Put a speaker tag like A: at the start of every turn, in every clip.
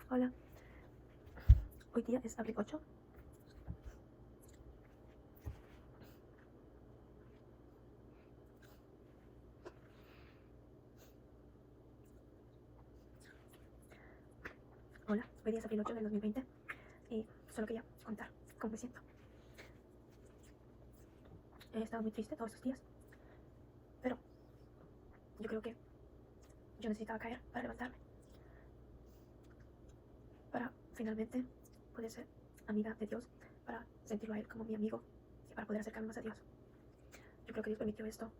A: Hola, hoy día es abril 8. Hola, hoy día es abril 8 del 2020 y solo quería contar cómo me siento. He estado muy triste todos estos días, pero yo creo que yo necesitaba caer para levantarme, para finalmente poder ser amiga de Dios, para sentirlo a Él como mi amigo y para poder acercarme más a Dios. Yo creo que Dios permitió esto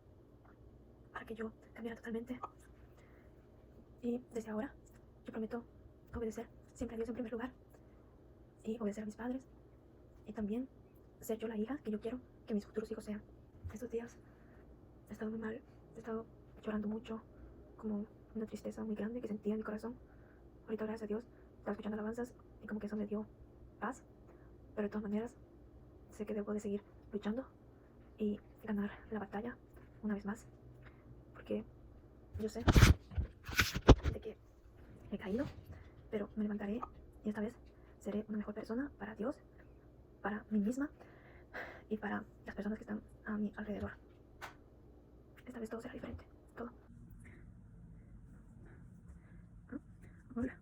A: para que yo cambiara totalmente y desde ahora yo prometo obedecer siempre a Dios en primer lugar y obedecer a mis padres y también ser yo la hija que yo quiero que mis futuros hijos sean. Estos días he estado muy mal, he estado llorando mucho, como una tristeza muy grande que sentía en mi corazón. Ahorita, gracias a Dios, estaba escuchando alabanzas y como que eso me dio paz, pero de todas maneras sé que debo de seguir luchando y ganar la batalla una vez más, porque yo sé de que he caído, pero me levantaré y esta vez seré una mejor persona para Dios, para mí misma y para las personas que están a mi alrededor. Esta vez todo será diferente, todo. Hola.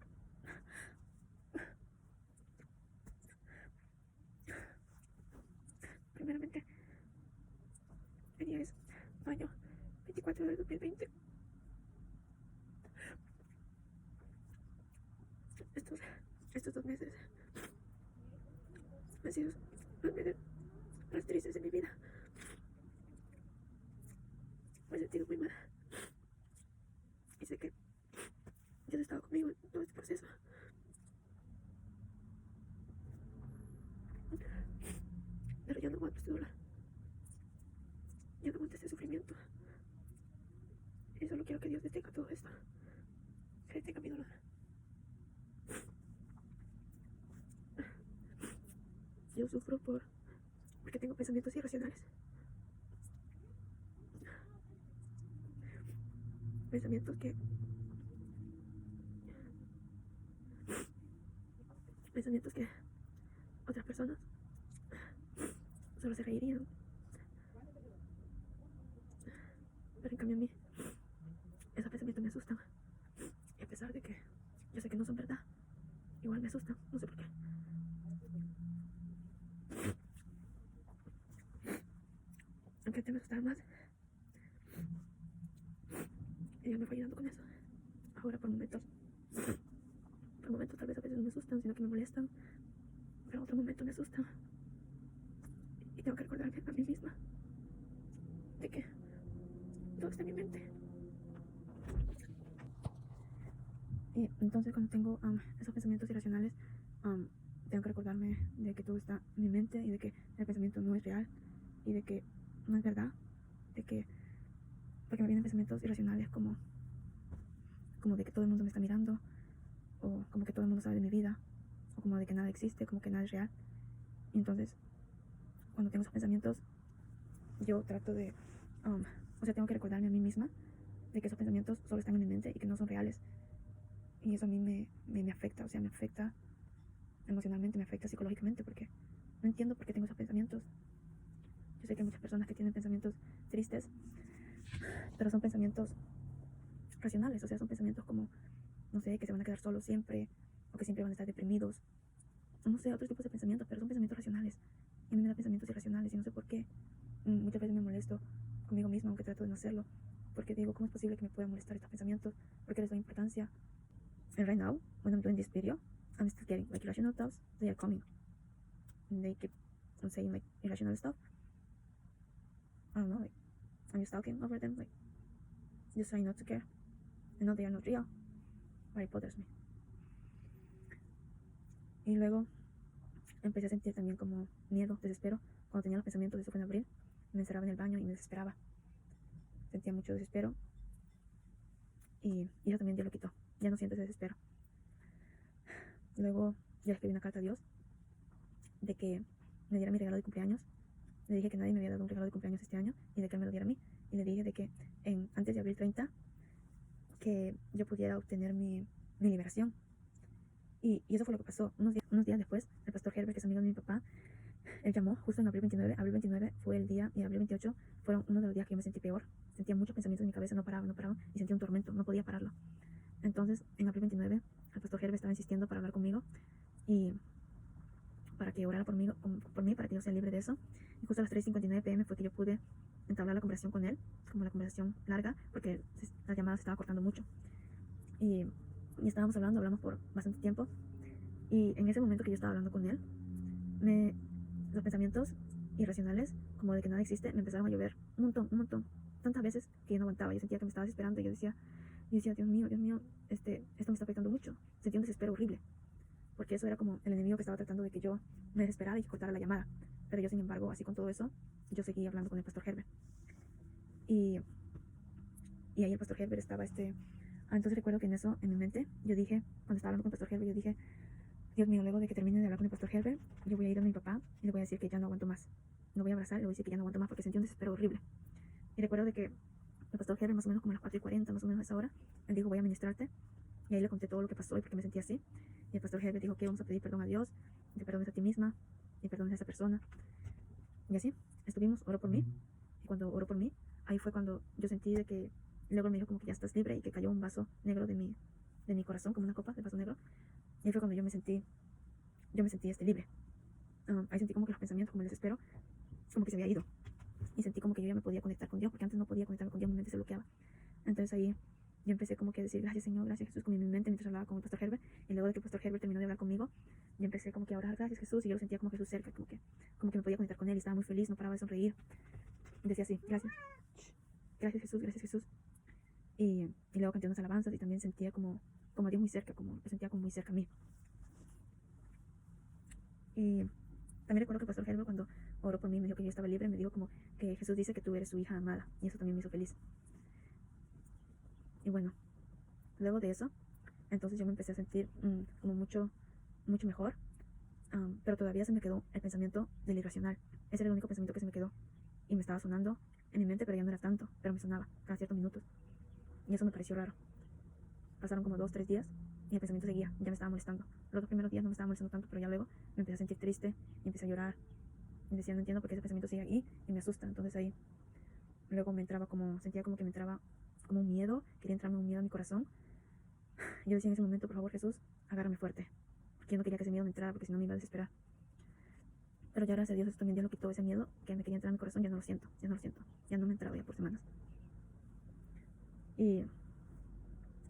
A: Primeramente, el día es mayo 24 del 2020. Estos 2 meses han sido los meses más tristes de mi vida. Me he sentido muy mal y sé que Dios ha estado conmigo en todo este proceso, pero yo no aguanto este dolor, yo no aguanto este sufrimiento y solo quiero que Dios detenga todo esto, que detenga mi dolor. Yo sufro porque tengo pensamientos irracionales, pensamientos que otras personas solo se reirían, pero en cambio a mí esos pensamientos me asustan y a pesar de que yo sé que no son verdad, igual me asustan, no sé por qué. Aunque antes me asustaba más, y Dios me fue ayudando con eso. Ahora por momentos tal vez a veces no me asustan, sino que me molestan, pero en otro momento me asustan y tengo que recordarme a mí misma de que todo está en mi mente. Y entonces cuando tengo esos pensamientos irracionales, tengo que recordarme de que todo está en mi mente y de que el pensamiento no es real y de que no es verdad, de que porque me vienen pensamientos irracionales como de que todo el mundo me está mirando, o como que todo el mundo sabe de mi vida, o como de que nada existe, como que nada es real. Y entonces cuando tengo esos pensamientos yo trato de tengo que recordarme a mí misma de que esos pensamientos solo están en mi mente y que no son reales. Y eso a mí me afecta, me afecta emocionalmente, me afecta psicológicamente, porque no entiendo por qué tengo esos pensamientos. Yo sé que hay muchas personas que tienen pensamientos tristes, pero son pensamientos racionales, son pensamientos como, no sé, que se van a quedar solos siempre, o que siempre van a estar deprimidos, no sé, otros tipos de pensamientos, pero son pensamientos racionales. Y a mí me da pensamientos irracionales y no sé por qué. Muchas veces me molesto conmigo misma, aunque trato de no hacerlo, porque digo, ¿cómo es posible que me puedan molestar estos pensamientos? ¿Por qué les doy importancia? And right now, when I'm doing this video, I'm still getting like irrational thoughts. They are coming, and they keep on saying like irrational stuff. I don't know, like I'm just talking over them, like just trying not to care. I know they are not real, but it bothers me. Y luego empecé a sentir también como miedo, desespero. Cuando tenía los pensamientos, eso fue en abril, me encerraba en el baño y me desesperaba. Sentía mucho desespero y eso también Dios lo quitó. Ya no siento ese desespero. Luego ya escribí una carta a Dios de que me diera mi regalo de cumpleaños. Le dije que nadie me había dado un regalo de cumpleaños este año y de que él me lo diera a mí. Y le dije de que antes de abril 30 que yo pudiera obtener mi liberación. Y eso fue lo que pasó. Unos días después, el pastor Herbert, que es amigo de mi papá, él llamó justo en abril 29. Abril 29 fue el día, y abril 28 fueron uno de los días que yo me sentí peor. Sentía muchos pensamientos en mi cabeza, no paraban, y sentía un tormento, no podía pararlo. Entonces, en abril 29, el pastor Herbert estaba insistiendo para hablar conmigo y para que orara por mí, para que yo sea libre de eso. Y justo a las 3:59 p.m. fue que yo pude entablar la conversación con él, como la conversación larga, porque la llamada se estaba cortando mucho. Y estábamos hablamos por bastante tiempo. Y en ese momento que yo estaba hablando con él, los pensamientos irracionales, como de que nada existe, me empezaron a llover un montón, tantas veces que yo no aguantaba. Yo sentía que me estaba desesperando y yo decía, Dios mío, esto me está afectando mucho. Sentí un desespero horrible, porque eso era como el enemigo que estaba tratando de que yo me desesperara y cortara la llamada. Pero yo, sin embargo, así con todo eso, yo seguí hablando con el pastor Herbert. Y ahí el pastor Herbert estaba entonces recuerdo que en eso, en mi mente, yo dije, cuando estaba hablando con el pastor Herbert, yo dije, Dios mío, luego de que termine de hablar con el pastor Herbert, yo voy a ir a mi papá y le voy a decir que ya no aguanto más. Lo voy a abrazar y le voy a decir que ya no aguanto más porque sentí un desespero horrible. Y recuerdo de que el pastor Herbert, más o menos como a las 4:40, más o menos a esa hora, él dijo, voy a ministrarte. Y ahí le conté todo lo que pasó y por qué me sentí así. Y el pastor Herbert dijo que vamos a pedir perdón a Dios, te perdones a ti misma y perdones a esa persona. Y así, oró por mí. Y cuando oró por mí, ahí fue cuando yo sentí de que luego me dijo como que ya estás libre y que cayó un vaso negro de mi corazón, como una copa de vaso negro. Y ahí fue cuando yo me sentí libre. Ahí sentí como que los pensamientos, como el desespero, como que se había ido. Y sentí como que yo ya me podía conectar con Dios, porque antes no podía conectarme con Dios, mi mente se bloqueaba. Entonces ahí yo empecé como que a decir, gracias Señor, gracias Jesús, con mi mente mientras hablaba con el pastor Herbert. Y luego de que el pastor Herbert terminó de hablar conmigo, yo empecé como que a orar, gracias Jesús, y yo lo sentía como Jesús cerca, como que me podía conectar con él, y estaba muy feliz, no paraba de sonreír. Y decía así, gracias Jesús. Y luego canté unas alabanzas y también sentía como a Dios muy cerca, como lo sentía como muy cerca a mí. Y también recuerdo que el pastor Herbert, cuando oró por mí, me dijo que yo estaba libre, me dijo como que Jesús dice que tú eres su hija amada, y eso también me hizo feliz. Y bueno, luego de eso, entonces yo me empecé a sentir como mucho mejor, pero todavía se me quedó el pensamiento del irracional. Ese era el único pensamiento que se me quedó y me estaba sonando en mi mente, pero ya no era tanto, pero me sonaba cada ciertos minutos. Y eso me pareció raro. Pasaron como 2-3 días y el pensamiento seguía, ya me estaba molestando. Los 2 primeros días no me estaba molestando tanto, pero ya luego me empecé a sentir triste y empecé a llorar. Y decía, no entiendo por qué ese pensamiento sigue ahí y me asusta. Entonces ahí luego sentía como que me entraba como un miedo, quería entrarme un miedo a mi corazón. Yo decía en ese momento, por favor Jesús, agárrame fuerte, porque yo no quería que ese miedo me entrara, porque si no me iba a desesperar. Pero ya gracias a Dios, también Dios lo quitó, ese miedo que me quería entrar a mi corazón, ya no lo siento, ya no me entraba ya por semanas. Y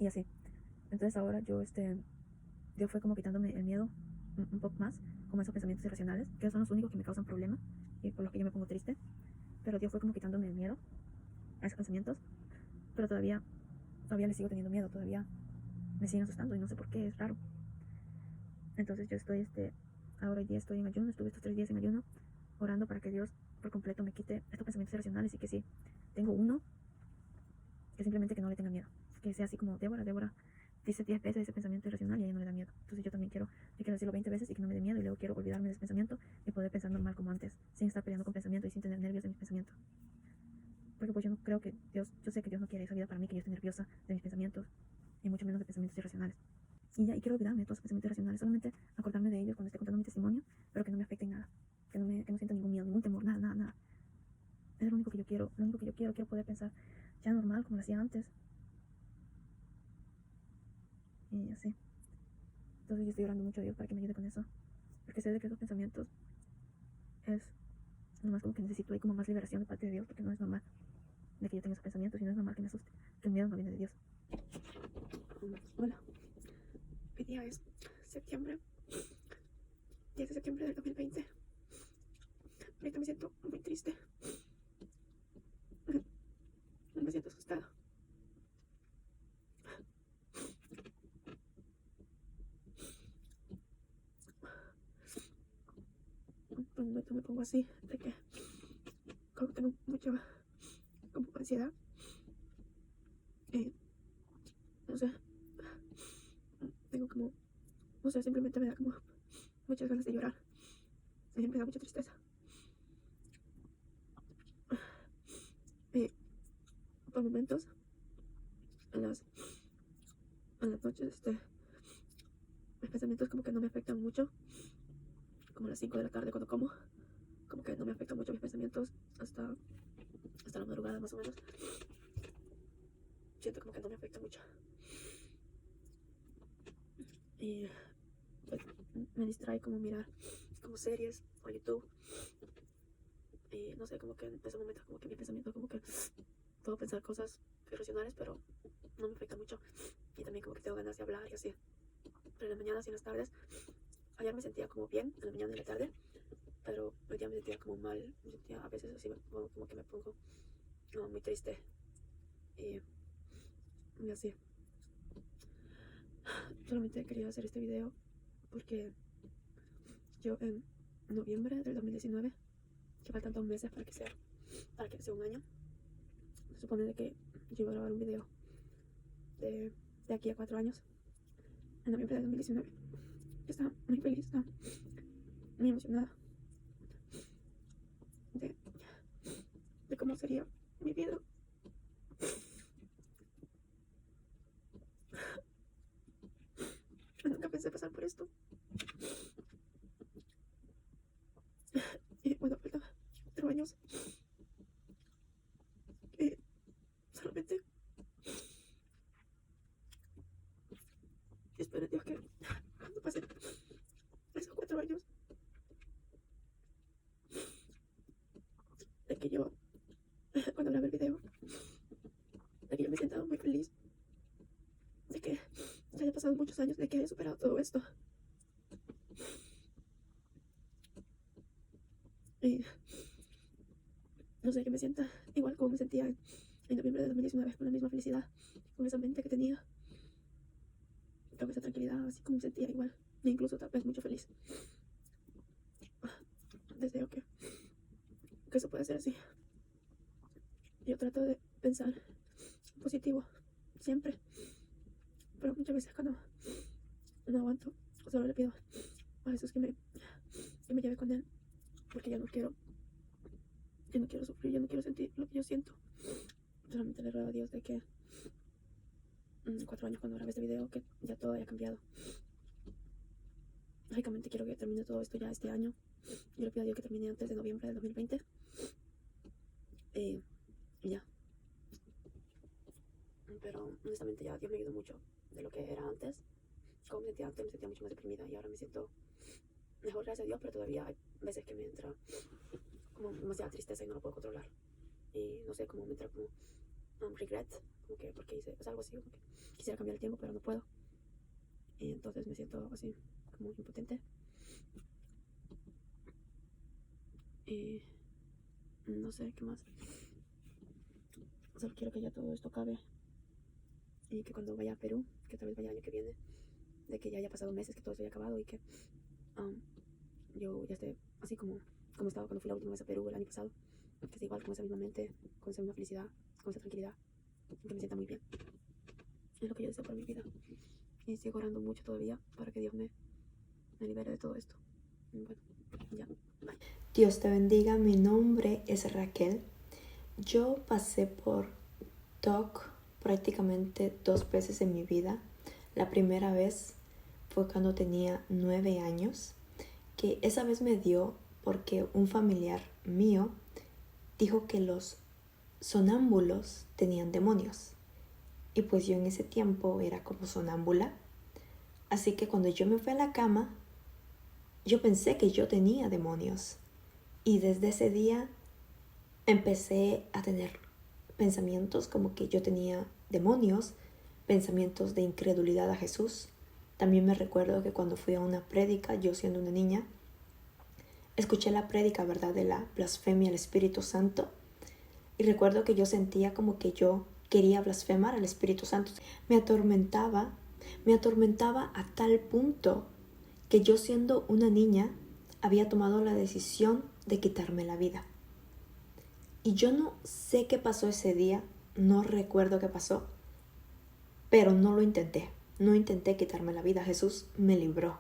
A: así. Entonces ahora Dios fue como quitándome el miedo un poco más, como esos pensamientos irracionales, que son los únicos que me causan problemas y por los que yo me pongo triste. Pero Dios fue como quitándome el miedo a esos pensamientos, pero todavía le sigo teniendo miedo, todavía me siguen asustando y no sé por qué, es raro. Entonces yo estoy, ahora hoy día estoy en ayuno, estuve estos 3 días en ayuno, orando para que Dios por completo me quite estos pensamientos irracionales y que si tengo uno, que simplemente que no le tenga miedo, que sea así como Débora dice 10 veces ese pensamiento irracional y a ella no le da miedo. Entonces yo también quiero decirlo 20 veces y que no me dé miedo, y luego quiero olvidarme de ese pensamiento y poder pensar normal como antes, sin estar peleando con pensamientos y sin tener nervios de mis pensamientos. Porque pues yo no creo que yo sé que Dios no quiere esa vida para mí, que yo esté nerviosa de mis pensamientos y mucho menos de pensamientos irracionales. Y quiero olvidarme de todos los pensamientos irracionales, solamente acordarme de ellos cuando esté contando mi testimonio, pero que no me afecten nada, que no sienta ningún miedo, ningún temor, nada. Es lo único que yo quiero, quiero poder pensar ya normal como lo hacía antes. Y así. Entonces yo estoy orando mucho a Dios para que me ayude con eso, porque sé de que esos pensamientos es nomás como que necesito ahí como más liberación de parte de Dios, porque no es normal de que yo tenga esos pensamientos y no es normal que me asuste, que el miedo no viene de Dios.
B: Hola, hoy día es septiembre, 10 de septiembre del 2020. Ahorita me siento muy triste, me siento asustada. Por un momento me pongo así, de que como tengo mucha como ansiedad. No sé, tengo como, no sé, simplemente me da como muchas ganas de llorar. Me da mucha tristeza. Por momentos, en las noches, mis pensamientos como que no me afectan mucho, como a las 5 de la tarde cuando como, como que no me afectan mucho mis pensamientos hasta la madrugada más o menos. Siento como que no me afecta mucho. Y pues me distrae como mirar como series o YouTube. Y no sé, como que en ese momento como que mi pensamiento como que puedo pensar cosas irracionales, pero no me afecta mucho. Y también como que tengo ganas de hablar y así. Pero en las mañanas y en las tardes, ayer me sentía como bien, en la mañana y en la tarde, pero hoy día me sentía como mal. Me sentía a veces así, como que me pongo muy triste y así. Solamente quería hacer este video porque yo en noviembre del 2019, que faltan 2 meses para que sea un año, se supone de que yo iba a grabar un video de aquí a 4 años, en noviembre del 2019. Yo estaba muy feliz, estaba muy emocionada de cómo sería mi vida. Nunca pensé pasar por esto. Y bueno, faltan 4 años. Y solamente espero en Dios que cuando pasen esos 4 años, de que yo, cuando grabe el video, de que yo me sienta muy feliz, de que ya haya pasado muchos años, de que haya superado todo esto. Y no sé, que me sienta igual como me sentía en noviembre de 2019, con la misma felicidad, con esa mente que tenía, con esa tranquilidad, así como me sentía igual, e incluso tal vez mucho feliz. Deseo que eso pueda ser así. Yo trato de pensar positivo siempre, pero muchas veces cuando no aguanto, solo le pido a Jesús que me lleve con él, porque yo no quiero sufrir, yo no quiero sentir lo que yo siento. Solamente le ruego a Dios de que en 4 años, cuando grabe este video, que ya todo haya cambiado. Lógicamente quiero que termine todo esto ya este año. Yo le pido a Dios que termine antes de noviembre del 2020. Y ya. Pero honestamente ya Dios me ayudó mucho de lo que era antes. Como me sentía antes, me sentía mucho más deprimida y ahora me siento mejor, gracias a Dios, pero todavía hay veces que me entra como demasiada tristeza y no lo puedo controlar. Y no sé, cómo me entra como regret, como que porque hice, algo así, como que quisiera cambiar el tiempo, pero no puedo. Y entonces me siento así, como impotente. Y no sé qué más. Solo quiero que ya todo esto acabe. Y que cuando vaya a Perú, que tal vez vaya el año que viene, de que ya haya pasado meses, que todo esto haya acabado y que yo ya esté así como estaba cuando fui la última vez a Perú el año pasado. Que esté igual, con esa misma mente, con esa misma felicidad, con esa tranquilidad. Que me sienta muy bien. Es lo que yo deseo para mi vida. Y sigo orando mucho todavía para que Dios me libere de todo esto. Bueno, ya, bye.
C: Dios te bendiga, mi nombre es Raquel. Yo pasé por TOC prácticamente 2 veces en mi vida. La primera vez fue cuando tenía 9 años, que esa vez me dio porque un familiar mío dijo que los sonámbulos tenían demonios. Y pues yo en ese tiempo era como sonámbula. Así que cuando yo me fui a la cama, yo pensé que yo tenía demonios. Y desde ese día empecé a tener pensamientos como que yo tenía demonios, pensamientos de incredulidad a Jesús. También me recuerdo que cuando fui a una prédica, yo siendo una niña, escuché la prédica, ¿verdad?, de la blasfemia al Espíritu Santo. Y recuerdo que yo sentía como que yo quería blasfemar al Espíritu Santo. Me atormentaba a tal punto que yo, siendo una niña, había tomado la decisión de quitarme la vida. Y yo no sé qué pasó ese día, no recuerdo qué pasó, pero no lo intenté. No intenté quitarme la vida, Jesús me libró.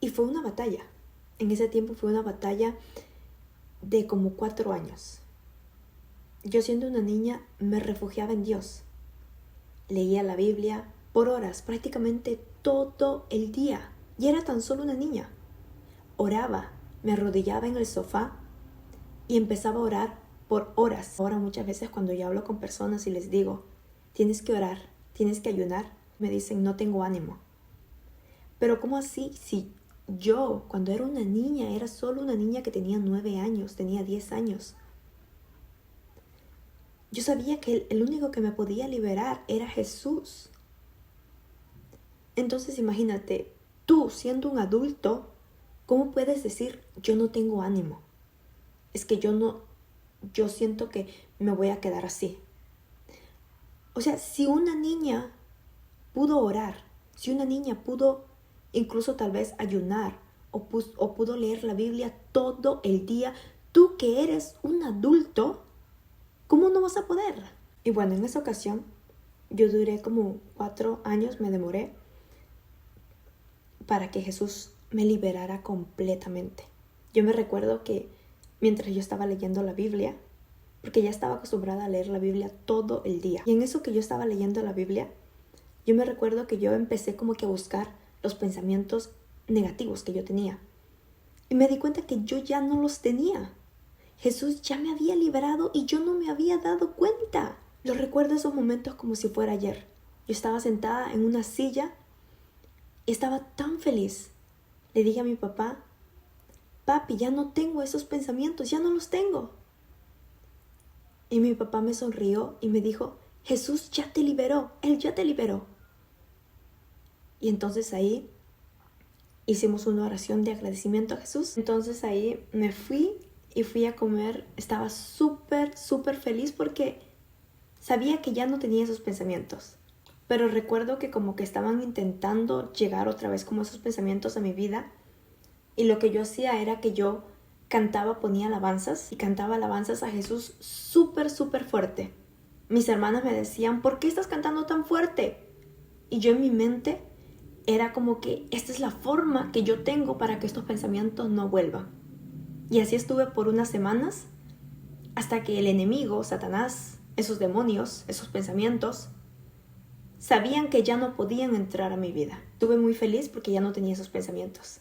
C: Y fue una batalla. En ese tiempo fue una batalla de como 4 años. Yo, siendo una niña, me refugiaba en Dios. Leía la Biblia, por horas, prácticamente todo el día. Y era tan solo una niña. Oraba, me arrodillaba en el sofá y empezaba a orar por horas. Ahora muchas veces cuando yo hablo con personas y les digo, tienes que orar, tienes que ayunar, me dicen, no tengo ánimo. Pero ¿cómo así? Si yo, cuando era una niña, era solo una niña que tenía 9 años, tenía 10 años. Yo sabía que el único que me podía liberar era Jesús. Entonces imagínate, tú siendo un adulto, ¿cómo puedes decir, yo no tengo ánimo? Es que yo siento que me voy a quedar así. O sea, si una niña pudo orar, si una niña pudo incluso tal vez ayunar o pudo leer la Biblia todo el día, tú que eres un adulto, ¿cómo no vas a poder? Y bueno, en esa ocasión yo duré como 4 años, me demoré para que Jesús me liberara completamente. Yo me recuerdo que mientras yo estaba leyendo la Biblia, porque ya estaba acostumbrada a leer la Biblia todo el día, y en eso que yo estaba leyendo la Biblia, yo me recuerdo que yo empecé como que a buscar los pensamientos negativos que yo tenía. Y me di cuenta que yo ya no los tenía. Jesús ya me había liberado y yo no me había dado cuenta. Lo recuerdo esos momentos como si fuera ayer. Yo estaba sentada en una silla y estaba tan feliz. Le dije a mi papá, papi, ya no tengo esos pensamientos, ya no los tengo. Y mi papá me sonrió y me dijo, Jesús ya te liberó, Él ya te liberó. Y entonces ahí hicimos una oración de agradecimiento a Jesús. Entonces ahí me fui y fui a comer. Estaba súper feliz porque sabía que ya no tenía esos pensamientos. Pero recuerdo que como que estaban intentando llegar otra vez como esos pensamientos a mi vida. Y lo que yo hacía era que yo cantaba, ponía alabanzas y cantaba alabanzas a Jesús súper fuerte. Mis hermanas me decían, ¿por qué estás cantando tan fuerte? Y yo en mi mente era como que esta es la forma que yo tengo para que estos pensamientos no vuelvan. Y así estuve por unas semanas hasta que el enemigo, Satanás, esos demonios, esos pensamientos, sabían que ya no podían entrar a mi vida. Estuve muy feliz porque ya no tenía esos pensamientos.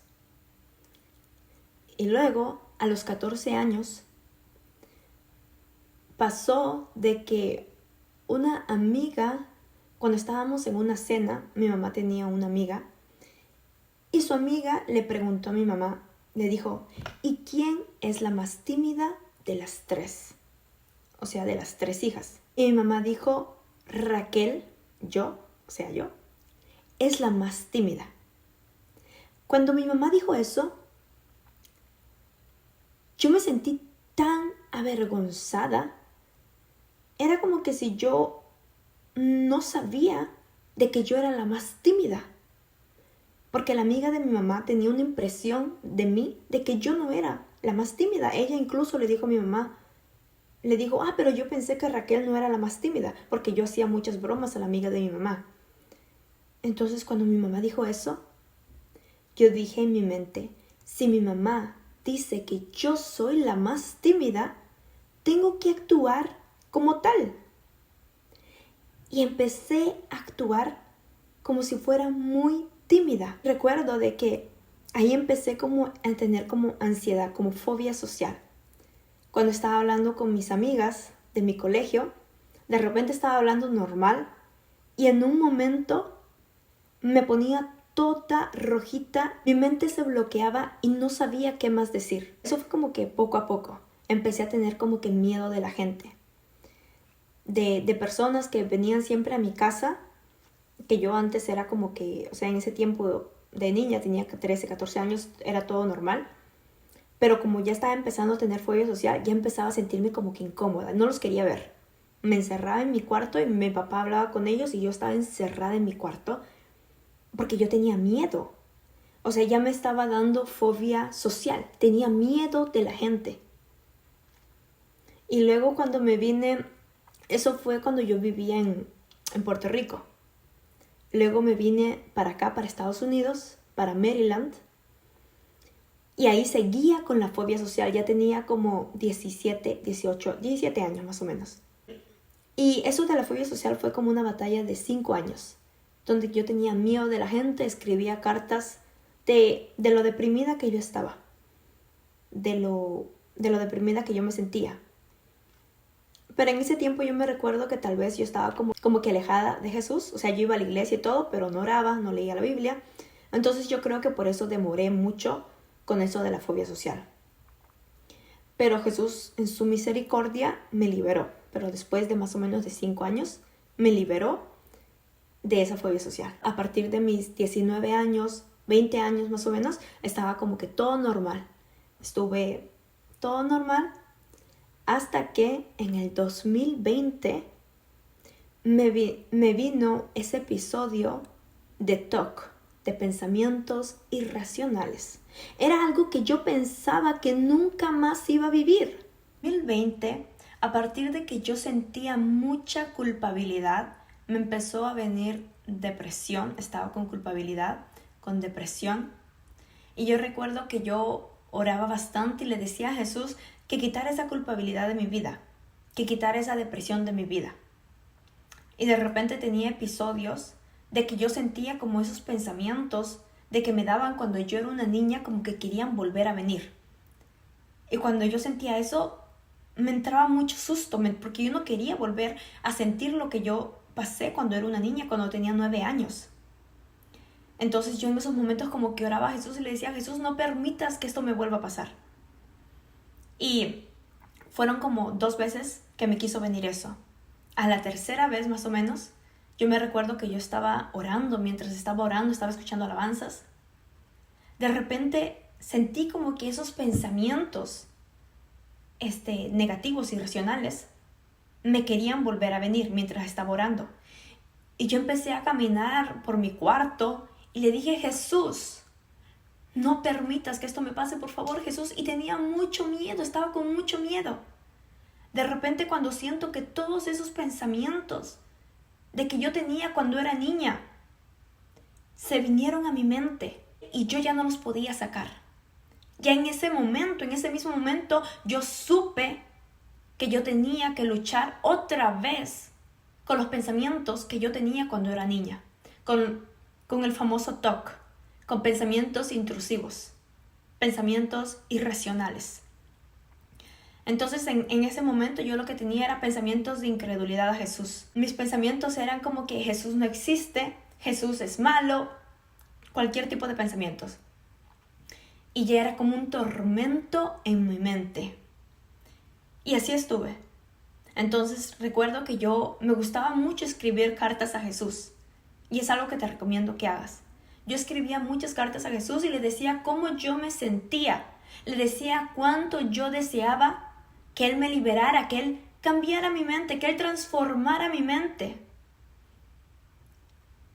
C: Y luego, a los 14 años, pasó de que una amiga, cuando estábamos en una cena, mi mamá tenía una amiga, y su amiga le preguntó a mi mamá, le dijo, ¿y quién es la más tímida de las 3? O sea, de las 3 hijas. Y mi mamá dijo, Raquel, yo, es la más tímida. Cuando mi mamá dijo eso, yo me sentí tan avergonzada. Era como que si yo no sabía de que yo era la más tímida. Porque la amiga de mi mamá tenía una impresión de mí de que yo no era la más tímida. Ella incluso le dijo a mi mamá, le dijo, pero yo pensé que Raquel no era la más tímida, porque yo hacía muchas bromas a la amiga de mi mamá. Entonces cuando mi mamá dijo eso, yo dije en mi mente, si mi mamá dice que yo soy la más tímida, tengo que actuar como tal. Y empecé a actuar como si fuera muy tímida. Recuerdo de que ahí empecé como a tener como ansiedad, como fobia social. Cuando estaba hablando con mis amigas de mi colegio, de repente estaba hablando normal y en un momento me ponía toda rojita, mi mente se bloqueaba y no sabía qué más decir. Eso fue como que poco a poco empecé a tener como que miedo de la gente, de personas que venían siempre a mi casa, que yo antes era como que, o sea, en ese tiempo de niña, tenía 13, 14 años, era todo normal, pero como ya estaba empezando a tener fobia social, ya empezaba a sentirme como que incómoda, no los quería ver. Me encerraba en mi cuarto y mi papá hablaba con ellos y yo estaba encerrada en mi cuarto porque yo tenía miedo. O sea, ya me estaba dando fobia social. Tenía miedo de la gente. Y luego cuando me vine, eso fue cuando yo vivía en Puerto Rico. Luego me vine para acá, para Estados Unidos, para Maryland. Y ahí seguía con la fobia social. Ya tenía como 17 años más o menos. Y eso de la fobia social fue como una batalla de 5 años. donde yo tenía miedo de la gente, escribía cartas de lo deprimida que yo estaba, de lo deprimida que yo me sentía. Pero en ese tiempo yo me recuerdo que tal vez yo estaba como que alejada de Jesús. O sea, yo iba a la iglesia y todo, pero no oraba, no leía la Biblia. Entonces yo creo que por eso demoré mucho con eso de la fobia social. Pero Jesús en su misericordia me liberó. Pero después de más o menos de 5 años, me liberó de esa fobia social. A partir de mis 19 años, 20 años más o menos, estaba como que todo normal. Estuve todo normal hasta que en el 2020 me vino ese episodio de TOC, de pensamientos irracionales. Era algo que yo pensaba que nunca más iba a vivir. 2020, a partir de que yo sentía mucha culpabilidad, me empezó a venir depresión. Estaba con culpabilidad, con depresión. Y yo recuerdo que yo oraba bastante y le decía a Jesús que quitara esa culpabilidad de mi vida, que quitara esa depresión de mi vida. Y de repente tenía episodios de que yo sentía como esos pensamientos de que me daban cuando yo era una niña, como que querían volver a venir. Y cuando yo sentía eso, me entraba mucho susto, porque yo no quería volver a sentir lo que yo pasé cuando era una niña, cuando tenía 9 años. Entonces yo en esos momentos como que oraba a Jesús y le decía: Jesús, no permitas que esto me vuelva a pasar. Y fueron como 2 veces que me quiso venir eso. A la tercera vez más o menos, yo me recuerdo que yo estaba orando, mientras estaba orando, estaba escuchando alabanzas. De repente sentí como que esos pensamientos negativos, irracionales, me querían volver a venir mientras estaba orando. Y yo empecé a caminar por mi cuarto y le dije: Jesús, no permitas que esto me pase, por favor, Jesús. Y tenía mucho miedo, estaba con mucho miedo. De repente, cuando siento que todos esos pensamientos de que yo tenía cuando era niña se vinieron a mi mente y yo ya no los podía sacar. Ya en ese momento, en ese mismo momento, yo supe que yo tenía que luchar otra vez con los pensamientos que yo tenía cuando era niña, con el famoso TOC, con pensamientos intrusivos, pensamientos irracionales. Entonces en ese momento yo lo que tenía era pensamientos de incredulidad a Jesús. Mis pensamientos eran como que Jesús no existe, Jesús es malo, cualquier tipo de pensamientos. Y ya era como un tormento en mi mente. Y así estuve. Entonces recuerdo que me gustaba mucho escribir cartas a Jesús. Y es algo que te recomiendo que hagas. Yo escribía muchas cartas a Jesús y le decía cómo yo me sentía. Le decía cuánto yo deseaba que Él me liberara, que Él cambiara mi mente, que Él transformara mi mente.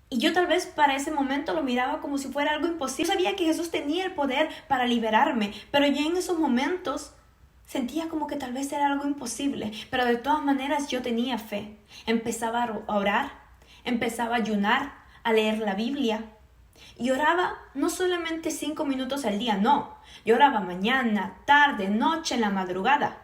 C: Y yo tal vez para ese momento lo miraba como si fuera algo imposible. Yo sabía que Jesús tenía el poder para liberarme, pero ya en esos momentos sentía como que tal vez era algo imposible. Pero de todas maneras yo tenía fe. Empezaba a orar, empezaba a ayunar, a leer la Biblia. Y oraba no solamente 5 minutos al día, no. Yo oraba mañana, tarde, noche, en la madrugada.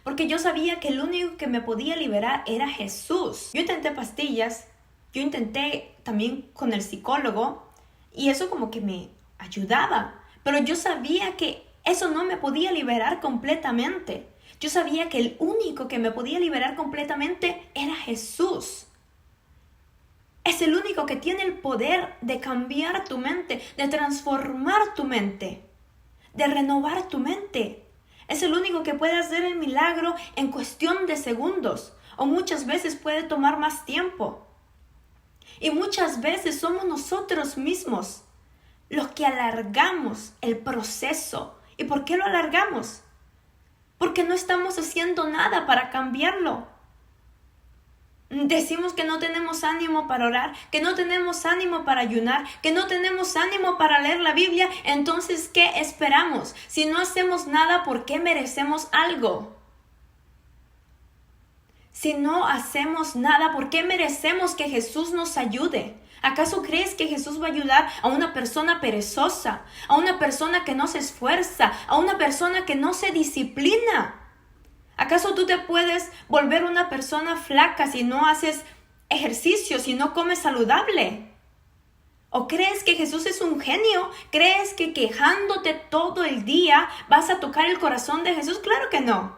C: Porque yo sabía que el único que me podía liberar era Jesús. Yo intenté pastillas, yo intenté también con el psicólogo y eso como que me ayudaba. Pero yo sabía que eso no me podía liberar completamente. Yo sabía que el único que me podía liberar completamente era Jesús. Es el único que tiene el poder de cambiar tu mente, de transformar tu mente, de renovar tu mente. Es el único que puede hacer el milagro en cuestión de segundos, o muchas veces puede tomar más tiempo. Y muchas veces somos nosotros mismos los que alargamos el proceso. ¿Y por qué lo alargamos? Porque no estamos haciendo nada para cambiarlo. Decimos que no tenemos ánimo para orar, que no tenemos ánimo para ayunar, que no tenemos ánimo para leer la Biblia. Entonces, ¿qué esperamos? Si no hacemos nada, ¿por qué merecemos algo? Si no hacemos nada, ¿por qué merecemos que Jesús nos ayude? ¿Acaso crees que Jesús va a ayudar a una persona perezosa, a una persona que no se esfuerza, a una persona que no se disciplina? ¿Acaso tú te puedes volver una persona flaca si no haces ejercicio, si no comes saludable? ¿O crees que Jesús es un genio? ¿Crees que quejándote todo el día vas a tocar el corazón de Jesús? Claro que no.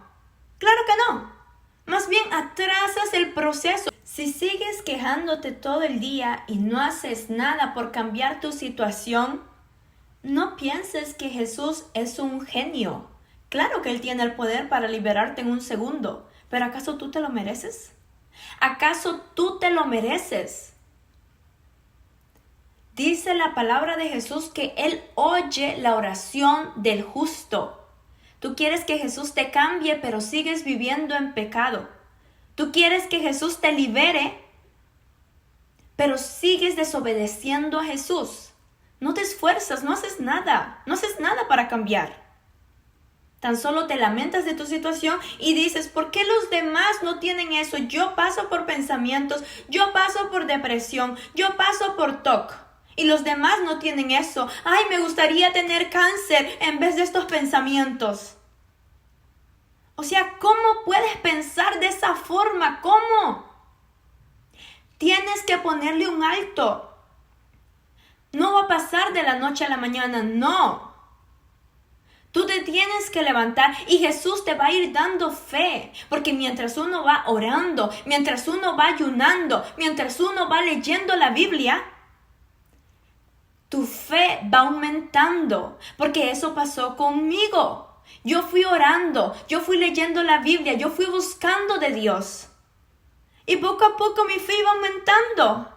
C: Claro que no. Más bien atrasas el proceso. Si sigues quejándote todo el día y no haces nada por cambiar tu situación, no pienses que Jesús es un genio. Claro que Él tiene el poder para liberarte en un segundo, pero ¿acaso tú te lo mereces? ¿Acaso tú te lo mereces? Dice la palabra de Jesús que Él oye la oración del justo. Tú quieres que Jesús te cambie, pero sigues viviendo en pecado. Tú quieres que Jesús te libere, pero sigues desobedeciendo a Jesús. No te esfuerzas, no haces nada para cambiar. Tan solo te lamentas de tu situación y dices, ¿por qué los demás no tienen eso? Yo paso por pensamientos, yo paso por depresión, yo paso por TOC. Y los demás no tienen eso. Ay, me gustaría tener cáncer en vez de estos pensamientos. O sea, ¿cómo puedes pensar de esa forma? ¿Cómo? Tienes que ponerle un alto. No va a pasar de la noche a la mañana, no. Tú te tienes que levantar y Jesús te va a ir dando fe. Porque mientras uno va orando, mientras uno va ayunando, mientras uno va leyendo la Biblia, tu fe va aumentando, porque eso pasó conmigo. Yo fui orando, yo fui leyendo la Biblia, yo fui buscando de Dios. Y poco a poco mi fe iba aumentando.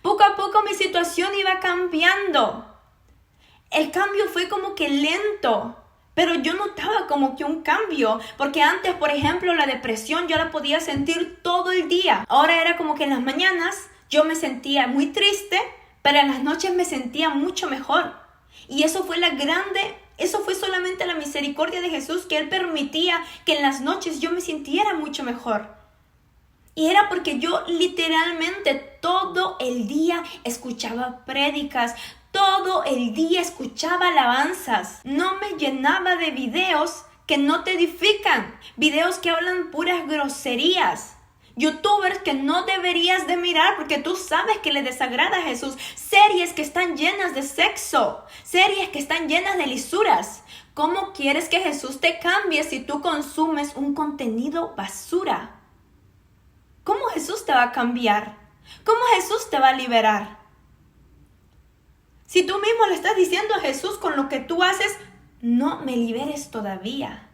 C: Poco a poco mi situación iba cambiando. El cambio fue como que lento, pero yo notaba como que un cambio, porque antes, por ejemplo, la depresión yo la podía sentir todo el día. Ahora era como que en las mañanas yo me sentía muy triste, pero en las noches me sentía mucho mejor. Y eso fue solamente la misericordia de Jesús, que Él permitía que en las noches yo me sintiera mucho mejor. Y era porque yo literalmente todo el día escuchaba prédicas, todo el día escuchaba alabanzas. No me llenaba de videos que no te edifican, videos que hablan puras groserías. YouTubers que no deberías de mirar porque tú sabes que le desagrada a Jesús. Series que están llenas de sexo. Series que están llenas de lisuras. ¿Cómo quieres que Jesús te cambie si tú consumes un contenido basura? ¿Cómo Jesús te va a cambiar? ¿Cómo Jesús te va a liberar? Si tú mismo le estás diciendo a Jesús con lo que tú haces, no me liberes todavía.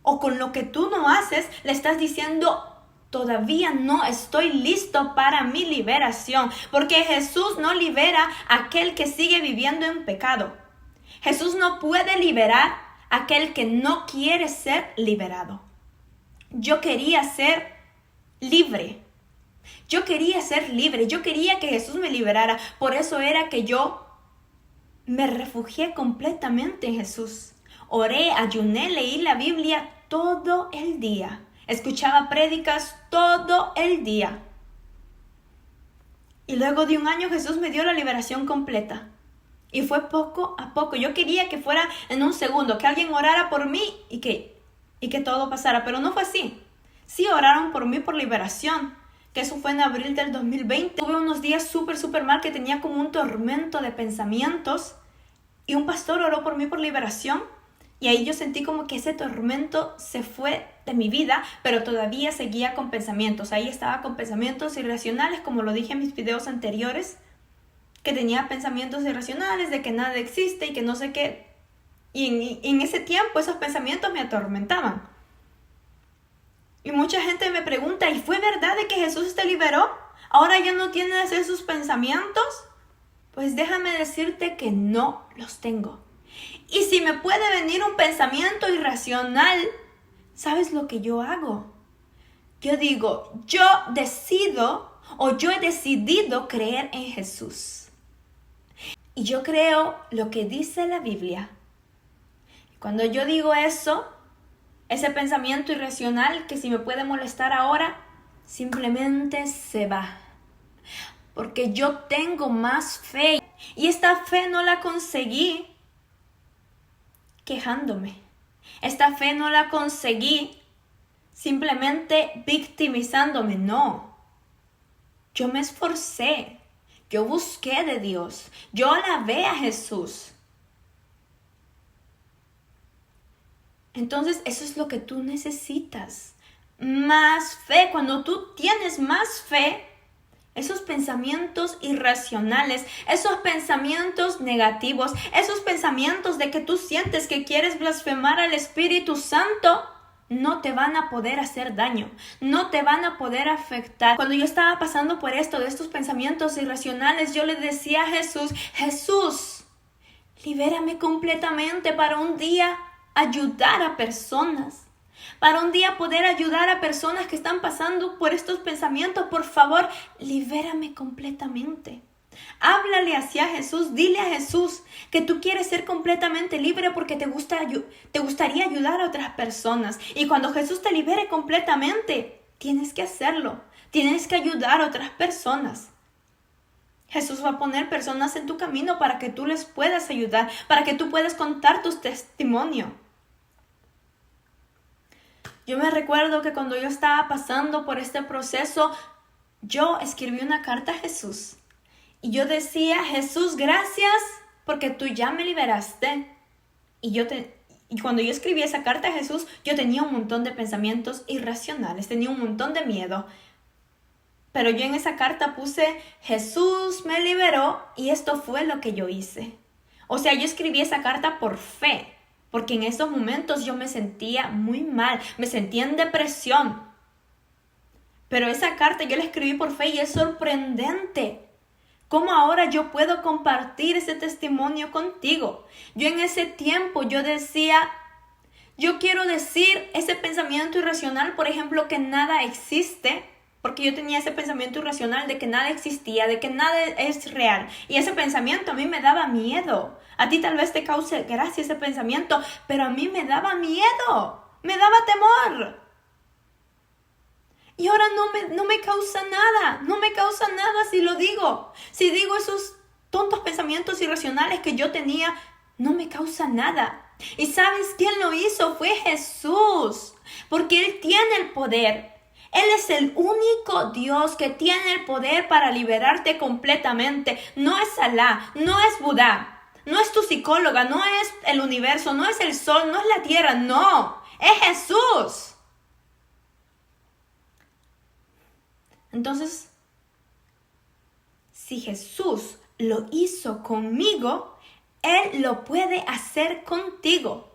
C: O con lo que tú no haces, le estás diciendo, todavía no estoy listo para mi liberación. Porque Jesús no libera a aquel que sigue viviendo en pecado. Jesús no puede liberar a aquel que no quiere ser liberado. Yo quería ser libre. Yo quería ser libre. Yo quería que Jesús me liberara. Por eso era que yo me refugié completamente en Jesús. Oré, ayuné, leí la Biblia todo el día. Escuchaba prédicas todo el día. Y luego de un año Jesús me dio la liberación completa. Y fue poco a poco. Yo quería que fuera en un segundo, que alguien orara por mí y que todo pasara. Pero no fue así. Sí oraron por mí por liberación. Que eso fue en abril del 2020. Tuve unos días súper mal que tenía como un tormento de pensamientos. Y un pastor oró por mí por liberación. Y ahí yo sentí como que ese tormento se fue de mi vida, pero todavía seguía con pensamientos. Ahí estaba con pensamientos irracionales, como lo dije en mis videos anteriores, que tenía pensamientos irracionales de que nada existe y que no sé qué. Y en ese tiempo esos pensamientos me atormentaban. Y mucha gente me pregunta, ¿y fue verdad de que Jesús te liberó? ¿Ahora ya no tienes esos pensamientos? Pues déjame decirte que no los tengo. Y si me puede venir un pensamiento irracional, ¿sabes lo que yo hago? Yo digo, yo decido o yo he decidido creer en Jesús. Y yo creo lo que dice la Biblia. Cuando yo digo eso, ese pensamiento irracional que si me puede molestar ahora, simplemente se va. Porque yo tengo más fe. Y esta fe no la conseguí quejándome. Esta fe no la conseguí simplemente victimizándome. No. Yo me esforcé. Yo busqué de Dios. Yo alabé a Jesús. Entonces, eso es lo que tú necesitas. Más fe. Cuando tú tienes más fe, esos pensamientos irracionales, esos pensamientos negativos, esos pensamientos de que tú sientes que quieres blasfemar al Espíritu Santo, no te van a poder hacer daño, no te van a poder afectar. Cuando yo estaba pasando por esto, de estos pensamientos irracionales, yo le decía a Jesús, Jesús, libérame completamente para un día ayudar a personas. Para un día poder ayudar a personas que están pasando por estos pensamientos. Por favor, libérame completamente. Háblale hacia Jesús, dile a Jesús que tú quieres ser completamente libre porque te gustaría ayudar a otras personas. Y cuando Jesús te libere completamente, tienes que hacerlo. Tienes que ayudar a otras personas. Jesús va a poner personas en tu camino para que tú les puedas ayudar, para que tú puedas contar tu testimonio. Yo me recuerdo que cuando yo estaba pasando por este proceso, yo escribí una carta a Jesús. Y yo decía, Jesús, gracias porque tú ya me liberaste. Y cuando yo escribí esa carta a Jesús, yo tenía un montón de pensamientos irracionales, tenía un montón de miedo. Pero yo en esa carta puse, Jesús me liberó y esto fue lo que yo hice. O sea, yo escribí esa carta por fe. Porque en esos momentos yo me sentía muy mal, me sentía en depresión. Pero esa carta yo la escribí por fe y es sorprendente cómo ahora yo puedo compartir ese testimonio contigo. Yo en ese tiempo yo decía, yo quiero decir ese pensamiento irracional, por ejemplo, que nada existe. Porque yo tenía ese pensamiento irracional de que nada existía, de que nada es real. Y ese pensamiento a mí me daba miedo. A ti tal vez te cause gracia ese pensamiento, pero a mí me daba miedo, me daba temor. Y ahora no me causa nada, no me causa nada si lo digo. Si digo esos tontos pensamientos irracionales que yo tenía, no me causa nada. ¿Y sabes quién lo hizo? Fue Jesús, porque Él tiene el poder. Él es el único Dios que tiene el poder para liberarte completamente. No es Alá, no es Buda. No es tu psicóloga, no es el universo, no es el sol, no es la tierra, no, es Jesús. Entonces, si Jesús lo hizo conmigo, Él lo puede hacer contigo.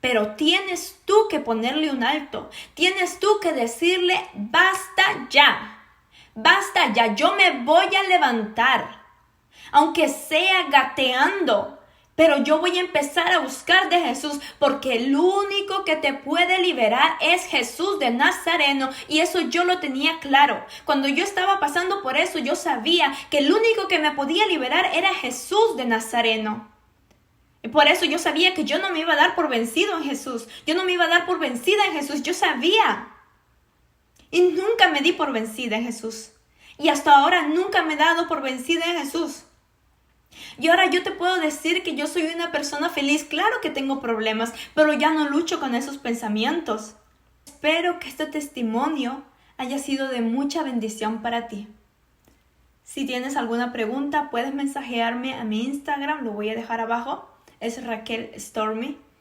C: Pero tienes tú que ponerle un alto, tienes tú que decirle, basta ya, yo me voy a levantar. Aunque sea gateando, pero yo voy a empezar a buscar de Jesús, porque el único que te puede liberar es Jesús de Nazareno, y eso yo lo tenía claro. Cuando yo estaba pasando por eso, yo sabía que el único que me podía liberar era Jesús de Nazareno. Y por eso yo sabía que yo no me iba a dar por vencido en Jesús, yo no me iba a dar por vencida en Jesús, yo sabía. Y nunca me di por vencida en Jesús. Y hasta ahora nunca me he dado por vencida en Jesús. Y ahora yo te puedo decir que yo soy una persona feliz. Claro que tengo problemas, pero ya no lucho con esos pensamientos. Espero que este testimonio haya sido de mucha bendición para ti. Si tienes alguna pregunta, puedes mensajearme a mi Instagram, lo voy a dejar abajo. Es Raquel Stormy.